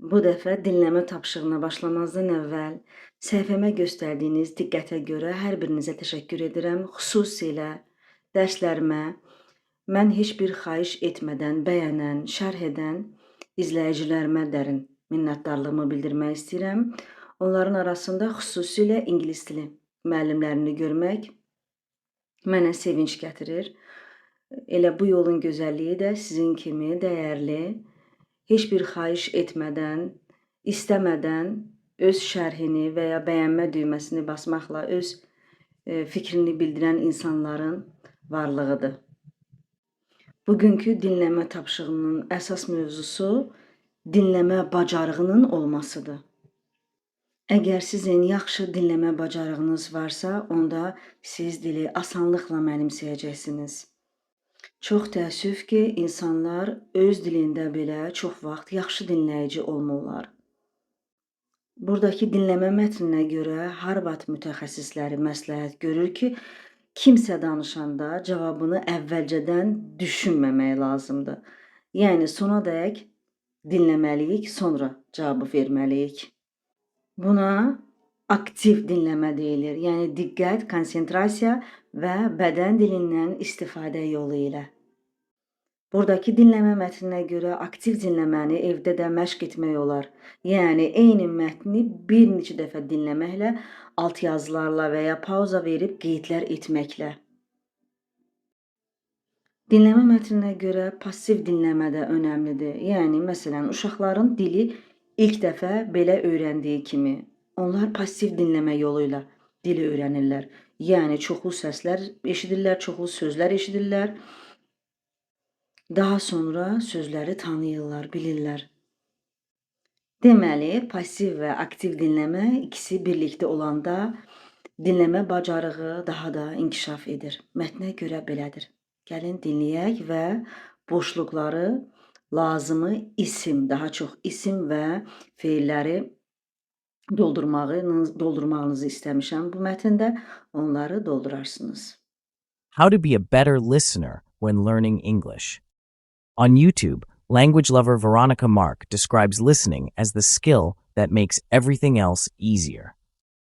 Bu dəfə dinləmə tapşırığına başlamazdan əvvəl səhifəmə göstərdiyiniz diqqətə görə hər birinizə təşəkkür edirəm. Xüsusilə dərslərimə mən heç bir xahiş etmədən bəyənən, şərh edən izləyicilərimə dərin minnətdarlığımı bildirmək istəyirəm. Onların arasında xüsusilə ingilis dili müəllimlərini görmək mənə sevinç gətirir. Elə bu yolun gözəlliyi də sizin kimi dəyərli, heç bir xahiş etmədən, istəmədən öz şərhini və ya bəyənmə düyməsini basmaqla öz fikrini bildirən insanların varlığıdır. Bugünkü dinləmə tapşırığının əsas mövzusu dinləmə bacarığının olmasıdır. Əgər sizin yaxşı dinləmə bacarığınız varsa, onda siz dili asanlıqla mənimsəyəcəksiniz. Çox təəssüf ki, insanlar öz dilində belə çox vaxt yaxşı dinləyici olmurlar. Buradakı dinləmə mətninə görə Harvard mütəxəssisləri məsləhət görür ki, kimsə danışanda cavabını əvvəlcədən düşünməmək lazımdır. Yəni, sonadək dinləməliyik, sonra cavabı verməliyik. Buna aktiv dinləmə deyilir. Yəni, diqqət, konsentrasiya və bədən dilindən istifadə yolu ilə. Buradakı dinləmə mətninə görə aktiv dinləməni evdə də məşq etmək olar. Yəni, eyni mətni bir neçə dəfə dinləməklə, alt yazılarla və ya pauza verib qeydlər etməklə. Dinləmə mətninə görə pasiv dinləmə də önəmlidir. Yəni, məsələn, uşaqların dili ilk dəfə belə öyrəndiyi kimi, onlar pasiv dinləmə yolu ilə dili öyrənirlər. Yəni, çoxlu səslər eşidirlər, çoxlu sözlər eşidirlər. Daha sonra sözləri tanıyırlar, bilirlər. Deməli, pasiv və aktiv dinləmə ikisi birlikdə olanda dinləmə bacarığı daha da inkişaf edir. Mətnə görə belədir. Gəlin dinləyək və boşluqları lazımı isim, daha çox isim və feilləri doldurmağınızı istəmişəm bu mətndə. Onları doldurarsınız. How to be a better listener when learning English. On YouTube, language lover Veronica Mark describes listening as the skill that makes everything else easier.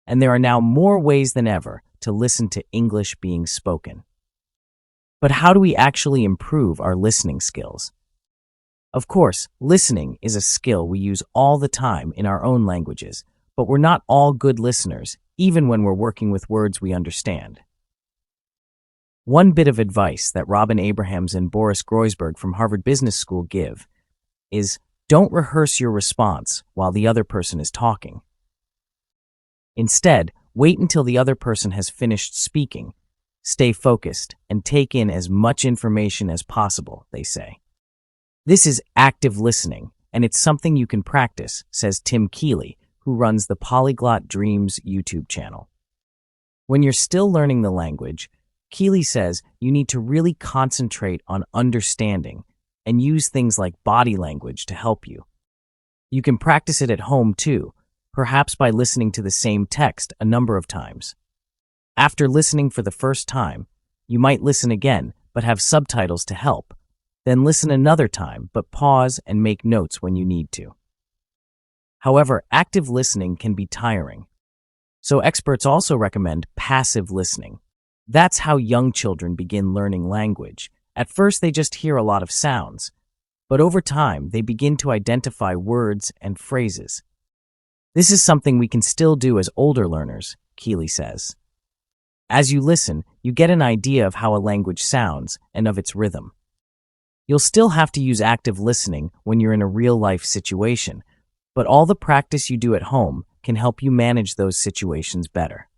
And there are now more ways than ever to listen to English being spoken. But how do we actually improve our listening skills? Of course, listening is a skill we use all the time in our own languages, but we're not all good listeners, even when we're working with words we understand. One bit of advice that Robin Abrahams and Boris Groysberg from Harvard Business School give is don't rehearse your response while the other person is talking. Instead, wait until the other person has finished speaking. Stay focused and take in as much information as possible, they say. This is active listening, and it's something you can practice, says Tim Keeley, who runs the Polyglot Dreams YouTube channel. When you're still learning the language, Keeley says you need to really concentrate on understanding and use things like body language to help you. You can practice it at home too, perhaps by listening to the same text a number of times. After listening for the first time, you might listen again but have subtitles to help, then listen another time but pause and make notes when you need to. However, active listening can be tiring, so experts also recommend passive listening. That's how young children begin learning language. At first, they just hear a lot of sounds, but over time, they begin to identify words and phrases. This is something we can still do as older learners, Keeley says. As you listen, you get an idea of how a language sounds and of its rhythm. You'll still have to use active listening when you're in a real-life situation, but all the practice you do at home can help you manage those situations better.